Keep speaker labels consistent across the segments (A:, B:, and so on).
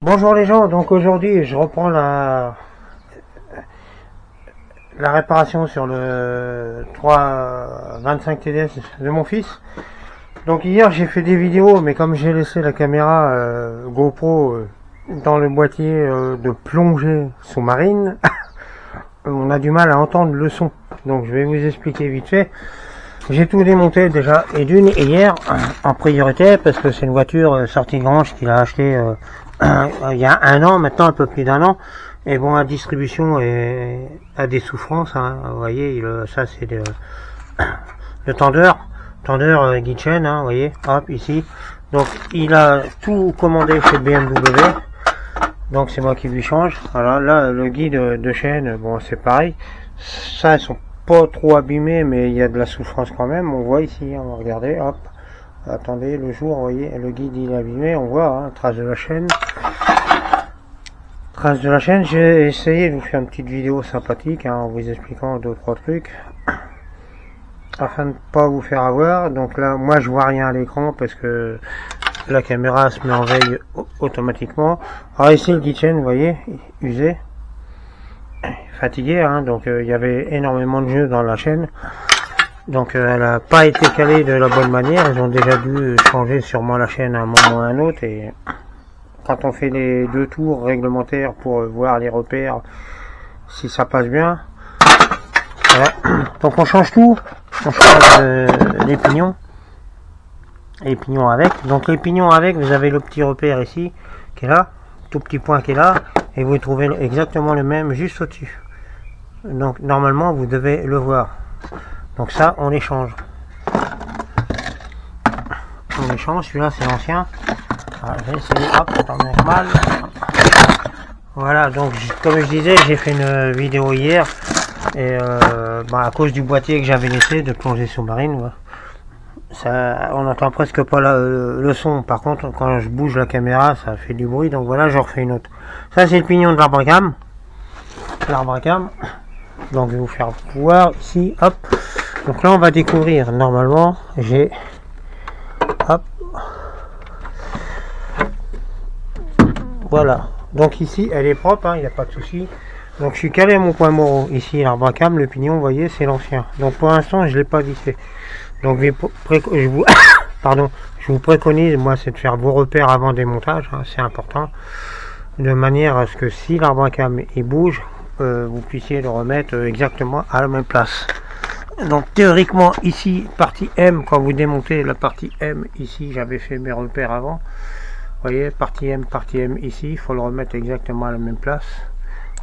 A: Bonjour les gens, donc aujourd'hui je reprends la réparation sur le 325 TDS de mon fils. Donc hier j'ai fait des vidéos, mais comme j'ai laissé la caméra GoPro dans le boîtier de plongée sous-marine, on a du mal à entendre le son. Donc je vais vous expliquer vite fait. J'ai tout démonté déjà et hier en priorité parce que c'est une voiture sortie de grange qu'il a acheté il y a un an maintenant, un peu plus d'un an, et bon, la distribution a des souffrances, hein. Vous voyez, ça c'est le tendeur Guichen, hein, vous voyez, hop, ici. Donc il a tout commandé chez BMW, donc c'est moi qui lui change. Voilà, là le guide de chaîne, bon c'est pareil, ça ils sont pas trop abîmés, mais il y a de la souffrance quand même. On voit ici, on va regarder, hop. Attendez, le jour, vous voyez, le guide il est abîmé, on voit, hein, trace de la chaîne. Trace de la chaîne, j'ai essayé de vous faire une petite vidéo sympathique, hein, en vous expliquant 2-3 trucs, afin de ne pas vous faire avoir. Donc là, moi je vois rien à l'écran parce que la caméra se met en veille automatiquement. Alors ici le Guichen, vous voyez, usé, fatigué, hein, donc il y avait énormément de jeux dans la chaîne. Donc elle n'a pas été calée de la bonne manière. Ils ont déjà dû changer sûrement la chaîne à un moment ou à un autre. Et quand on fait les 2 tours réglementaires pour voir les repères, si ça passe bien, voilà. Donc on change tout. On change les pignons avec. Donc les pignons avec, vous avez le petit repère ici qui est là, tout petit point qui est là, et vous trouvez exactement le même juste au-dessus. Donc normalement vous devez le voir. Donc ça, on les change. On les change, celui-là c'est l'ancien. Voilà, je vais essayer, hop, normal. Voilà, donc comme je disais, j'ai fait une vidéo hier. Et à cause du boîtier que j'avais laissé de plongée sous-marine, ça, on n'entend presque pas le son. Par contre, quand je bouge la caméra, ça fait du bruit. Donc voilà, je refais une autre. Ça c'est le pignon de l'arbre à cam. Donc je vais vous faire voir ici, hop. Donc là on va découvrir, normalement j'ai, hop, voilà, donc ici elle est propre, il n'y a pas de souci. Donc je suis calé à mon point moro, ici l'arbre à cam, le pignon, vous voyez c'est l'ancien. Donc pour l'instant je ne l'ai pas vissé. Donc je vous pardon, je vous préconise, moi, c'est de faire vos repères avant démontage, hein, c'est important, de manière à ce que si l'arbre à cam il bouge, vous puissiez le remettre exactement à la même place. Donc théoriquement ici partie M, quand vous démontez la partie M ici, j'avais fait mes repères avant, vous voyez, partie M ici, il faut le remettre exactement à la même place.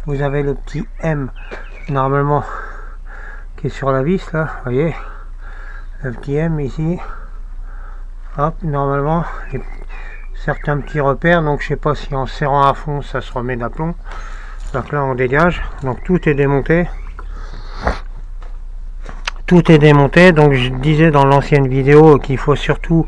A: Vous avez le petit M normalement qui est sur la vis là, vous voyez, le petit M ici, hop, normalement certains petits repères. Donc je sais pas si en serrant à fond ça se remet d'aplomb. Donc là on dégage, donc tout est démonté. Donc je disais dans l'ancienne vidéo qu'il faut surtout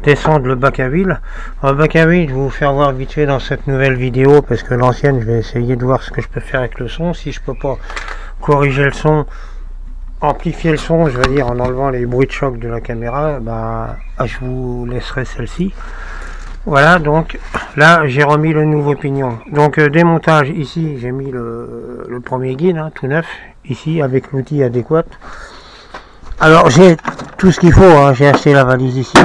A: descendre le bac à huile. Le bac à huile, je vais vous faire voir vite fait dans cette nouvelle vidéo, parce que l'ancienne, je vais essayer de voir ce que je peux faire avec le son. Si je peux pas corriger le son, amplifier le son, je veux dire en enlevant les bruits de choc de la caméra, je vous laisserai celle-ci. Voilà, donc là j'ai remis le nouveau pignon. Donc démontage, ici j'ai mis le premier guide, hein, tout neuf, ici avec l'outil adéquat. Alors j'ai tout ce qu'il faut, hein, j'ai acheté la valise ici.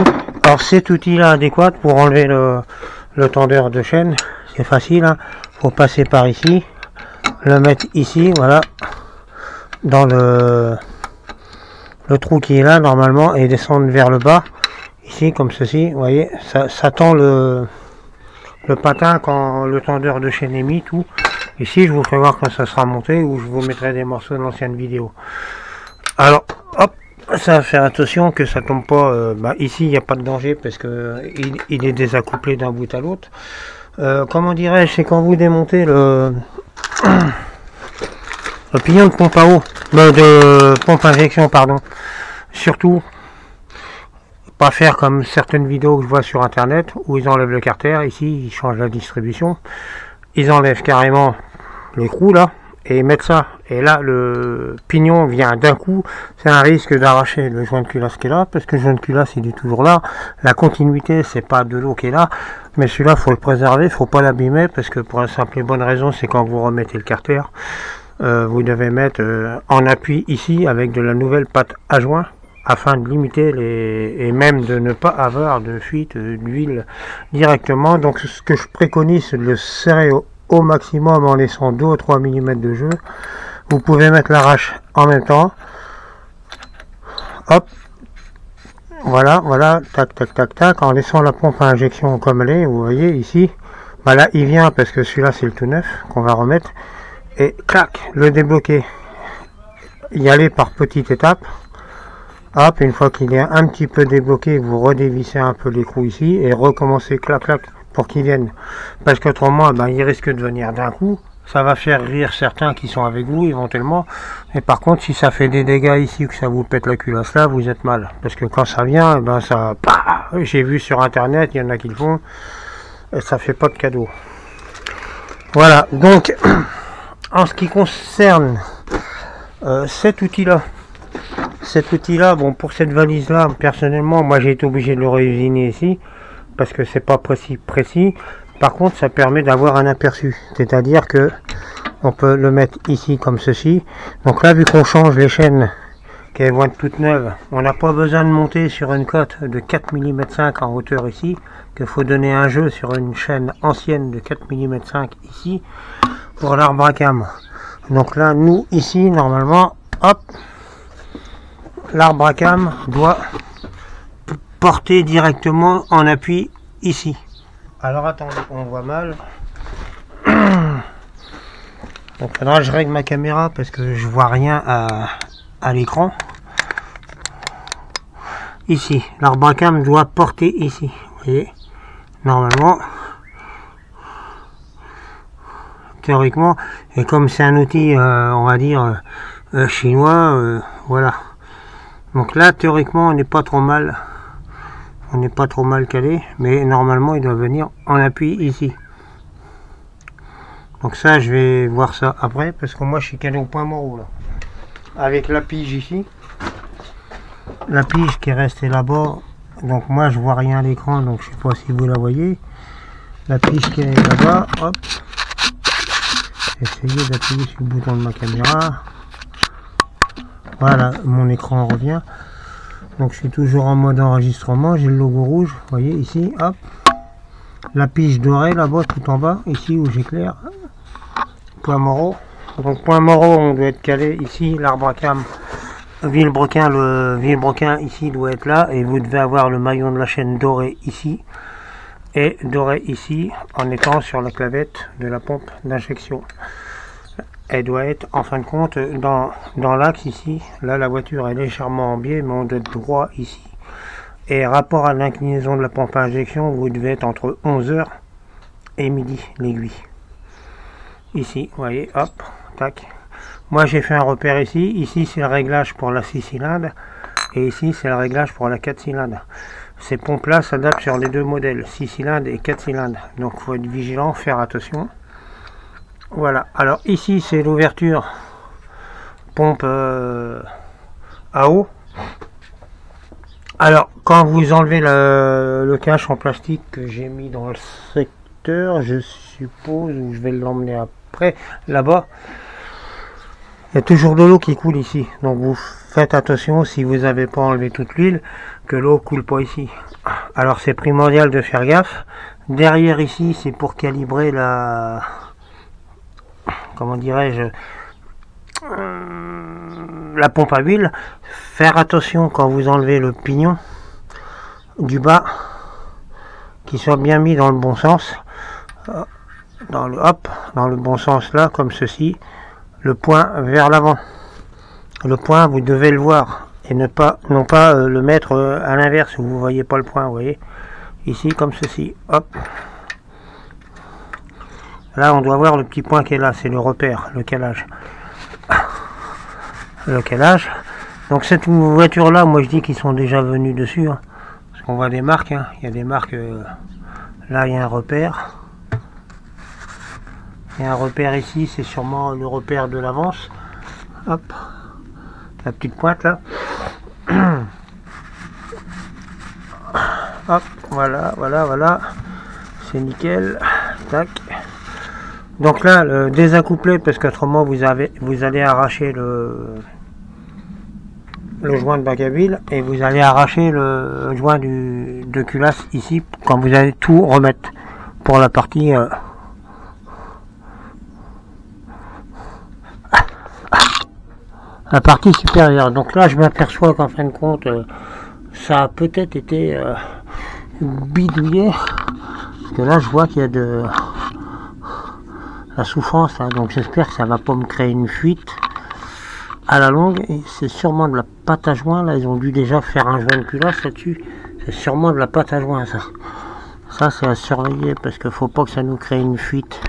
A: Alors cet outil là adéquat pour enlever le tendeur de chaîne, c'est facile, hein. Faut passer par ici, le mettre ici, voilà, dans le trou qui est là normalement, et descendre vers le bas, ici comme ceci, vous voyez, ça tend le patin quand le tendeur de chaîne est mis, tout. Ici je vous ferai voir quand ça sera monté, ou je vous mettrai des morceaux de l'ancienne vidéo. Alors hop, ça va faire attention que ça tombe pas. Ici il n'y a pas de danger parce que il est désaccouplé d'un bout à l'autre. Comment dirais-je, c'est quand vous démontez le pignon de pompe à eau, de pompe à injection, pardon. Surtout pas faire comme certaines vidéos que je vois sur internet où ils enlèvent le carter. Ici ils changent la distribution, ils enlèvent carrément l'écrou là, et mettre ça. Et là, le pignon vient d'un coup, c'est un risque d'arracher le joint de culasse qui est là, parce que le joint de culasse, il est toujours là. La continuité, c'est pas de l'eau qui est là, mais celui-là, faut le préserver, faut pas l'abîmer, parce que pour la simple et bonne raison, c'est quand vous remettez le carter, vous devez mettre en appui ici, avec de la nouvelle pâte à joint, afin de limiter et même de ne pas avoir de fuite d'huile directement. Donc ce que je préconise, c'est de le serrer au maximum en laissant 2 ou 3 mm de jeu. Vous pouvez mettre l'arrache en même temps, hop, voilà, tac tac tac tac, en laissant la pompe à injection comme elle est. Vous voyez ici, bah là il vient parce que celui-là c'est le tout neuf qu'on va remettre, et clac, le débloquer, y aller par petites étapes. Hop, une fois qu'il est un petit peu débloqué, vous redévissez un peu l'écrou ici et recommencez clac clac pour qu'il vienne. Parce qu'autrement, ben, il risque de venir d'un coup. Ça va faire rire certains qui sont avec vous éventuellement. Et par contre, si ça fait des dégâts ici ou que ça vous pète la culasse là, vous êtes mal. Parce que quand ça vient, ben ça... J'ai vu sur internet, il y en a qui le font. Et ça fait pas de cadeau. Voilà, donc en ce qui concerne cet outil-là, bon, pour cette valise là, personnellement, moi j'ai été obligé de le réusiner ici parce que c'est pas précis. Par contre, ça permet d'avoir un aperçu, c'est-à-dire que on peut le mettre ici comme ceci. Donc là, vu qu'on change les chaînes qui vont être toutes neuves, on n'a pas besoin de monter sur une cote de 4 mm 5 en hauteur ici, qu'il faut donner un jeu sur une chaîne ancienne de 4 mm 5 ici pour l'arbre à cam. Donc là, nous ici, normalement, hop, l'arbre à cam doit porter directement en appui ici. Alors attendez, on voit mal. Donc faudra que je règle ma caméra parce que je vois rien à l'écran. Ici, l'arbre à cam doit porter ici. Vous voyez, normalement, théoriquement, et comme c'est un outil, on va dire, chinois, voilà. Donc là, théoriquement, on n'est pas trop mal. On n'est pas trop mal calé, mais normalement, il doit venir en appui ici. Donc ça, je vais voir ça après, parce que moi, je suis calé au point mort là. Avec la pige ici. La pige qui est restée là-bas. Donc moi, je vois rien à l'écran, donc je sais pas si vous la voyez. La pige qui est là-bas, hop. Essayez d'appuyer sur le bouton de ma caméra. Voilà, mon écran revient. Donc je suis toujours en mode enregistrement, j'ai le logo rouge, vous voyez ici, hop. La pige dorée là-bas, tout en bas, ici où j'éclaire. Point Moreau. Donc point Moreau, on doit être calé ici, l'arbre à cam. Villebrequin, le Villebrequin ici doit être là, et vous devez avoir le maillon de la chaîne doré ici. Et doré ici, en étant sur la clavette de la pompe d'injection. Elle doit être en fin de compte dans l'axe ici. Là la voiture est légèrement en biais, mais on doit être droit ici. Et rapport à l'inclinaison de la pompe à injection, vous devez être entre 11h et midi l'aiguille. Ici, vous voyez, hop, tac. Moi j'ai fait un repère ici. Ici c'est le réglage pour la 6 cylindres. Et ici c'est le réglage pour la 4 cylindres. Ces pompes là s'adaptent sur les deux modèles, 6 cylindres et 4 cylindres. Donc il faut être vigilant, faire attention. Voilà, alors ici c'est l'ouverture pompe à eau. Alors quand vous enlevez le cache en plastique que j'ai mis dans le secteur, je suppose, ou je vais l'emmener après, là-bas, il y a toujours de l'eau qui coule ici. Donc vous faites attention, si vous n'avez pas enlevé toute l'huile, que l'eau coule pas ici. Alors c'est primordial de faire gaffe. Derrière ici, c'est pour calibrer la... comment dirais-je, la pompe à huile. Faire attention quand vous enlevez le pignon du bas, qu'il soit bien mis dans le bon sens, dans le bon sens là, comme ceci, le point vers l'avant. Le point, vous devez le voir et non pas le mettre à l'inverse où vous voyez pas le point. Vous voyez ici comme ceci, hop. Là, on doit voir le petit point qui est là, c'est le repère, le calage. Le calage. Donc cette voiture-là, moi je dis qu'ils sont déjà venus dessus. Hein, parce qu'on voit des marques. Hein, il y a des marques. Là, il y a un repère. Il y a un repère ici, c'est sûrement le repère de l'avance. Hop, la petite pointe là. Hop, voilà, voilà, voilà. C'est nickel. Tac. Donc là, le désaccouplé, parce qu'autrement vous allez arracher le joint de bac à huile et vous allez arracher le joint de culasse ici quand vous allez tout remettre pour la partie supérieure. Donc là je m'aperçois qu'en fin de compte ça a peut-être été bidouillé, parce que là je vois qu'il y a de la souffrance là, donc j'espère que ça va pas me créer une fuite à la longue. Et c'est sûrement de la pâte à joint là, ils ont dû déjà faire un joint de culasse là-dessus, c'est sûrement de la pâte à joint ça c'est à surveiller, parce qu'il faut pas que ça nous crée une fuite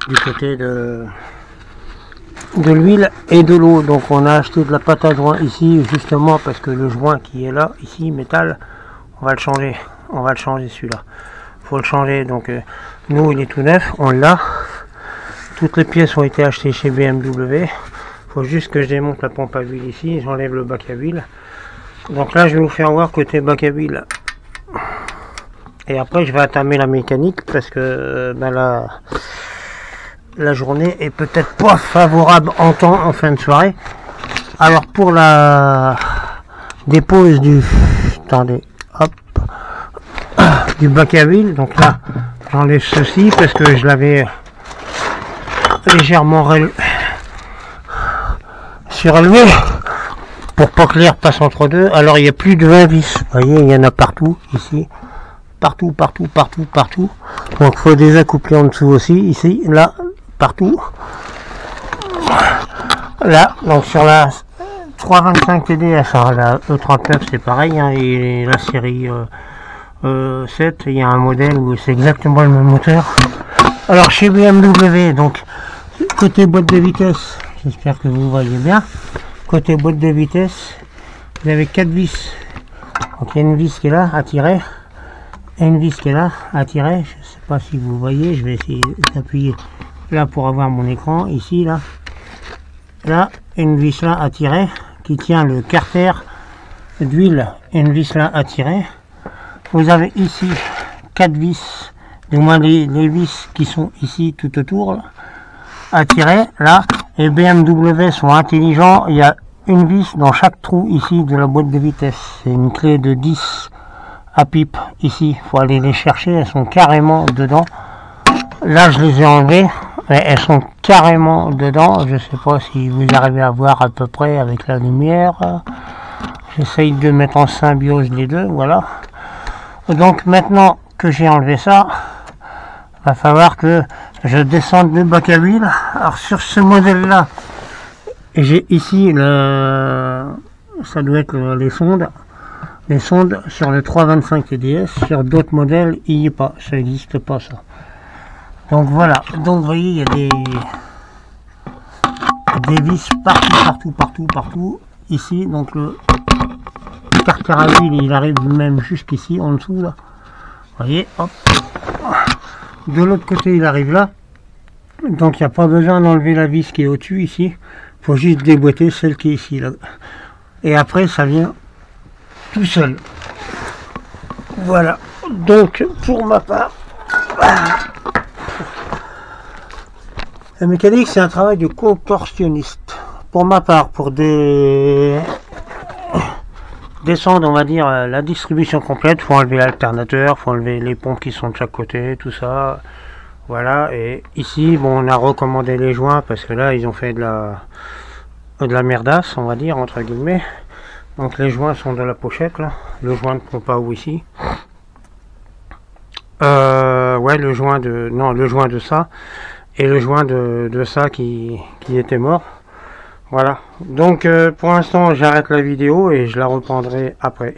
A: du côté de l'huile et de l'eau. Donc on a acheté de la pâte à joint ici justement parce que le joint qui est là ici métal, on va le changer celui-là, faut le changer. Donc nous il est tout neuf, on l'a, toutes les pièces ont été achetées chez BMW. Faut juste que je démonte la pompe à huile ici, j'enlève le bac à huile. Donc là je vais vous faire voir côté bac à huile, et après je vais attamer la mécanique parce que la journée est peut-être pas favorable en temps en fin de soirée. Alors pour la dépose du du bac à huile, donc là j'enlève ceci parce que je l'avais légèrement surélevé pour pas que l'air passe entre deux. Alors il y a plus de 20 vis, vous voyez, il y en a partout ici, partout. Donc il faut désacoupler en dessous aussi, ici, là, partout. Là, donc sur la 325 TDS, hein, la E39 c'est pareil, hein, et la série 7, il y a un modèle où c'est exactement le même moteur. Alors chez BMW, donc côté boîte de vitesse, j'espère que vous voyez bien, côté boîte de vitesse, vous avez 4 vis. Donc il y a une vis qui est là à tirer, et une vis qui est là à tirer. Je sais pas si vous voyez, je vais essayer d'appuyer là pour avoir mon écran, ici, là, une vis là à tirer, qui tient le carter d'huile, et une vis là à tirer. Vous avez ici 4 vis, du moins les vis qui sont ici tout autour, là, à tirer, là, et BMW sont intelligents, il y a une vis dans chaque trou ici de la boîte de vitesse. C'est une clé de 10 à pipe ici, il faut aller les chercher, elles sont carrément dedans. Là je les ai enlevées, mais elles sont carrément dedans. Je sais pas si vous arrivez à voir à peu près avec la lumière. J'essaye de mettre en symbiose les deux, voilà. Donc maintenant que j'ai enlevé ça, va falloir que je descende le bac à huile. Alors sur ce modèle là, j'ai ici ça doit être les sondes sur le 325 TDS. Sur d'autres modèles il n'y est pas, ça n'existe pas ça. Donc voilà, donc vous voyez il y a des vis partout ici. Donc le carter à huile il arrive même jusqu'ici en dessous là, vous voyez, hop. De l'autre côté il arrive là, donc il n'y a pas besoin d'enlever la vis qui est au dessus ici, il faut juste déboîter celle qui est ici là, et après ça vient tout seul. Voilà, donc pour ma part, la mécanique c'est un travail de contorsionniste. Pour ma part, pour descendre on va dire la distribution complète, faut enlever l'alternateur, faut enlever les pompes qui sont de chaque côté, tout ça, voilà. Et ici bon, on a recommandé les joints parce que là ils ont fait de la merdasse on va dire entre guillemets. Donc les joints sont de la pochette là, le joint de pompe à eau ici, ouais, le joint de ça et le joint de ça qui était mort. Voilà, donc pour l'instant j'arrête la vidéo et je la reprendrai après.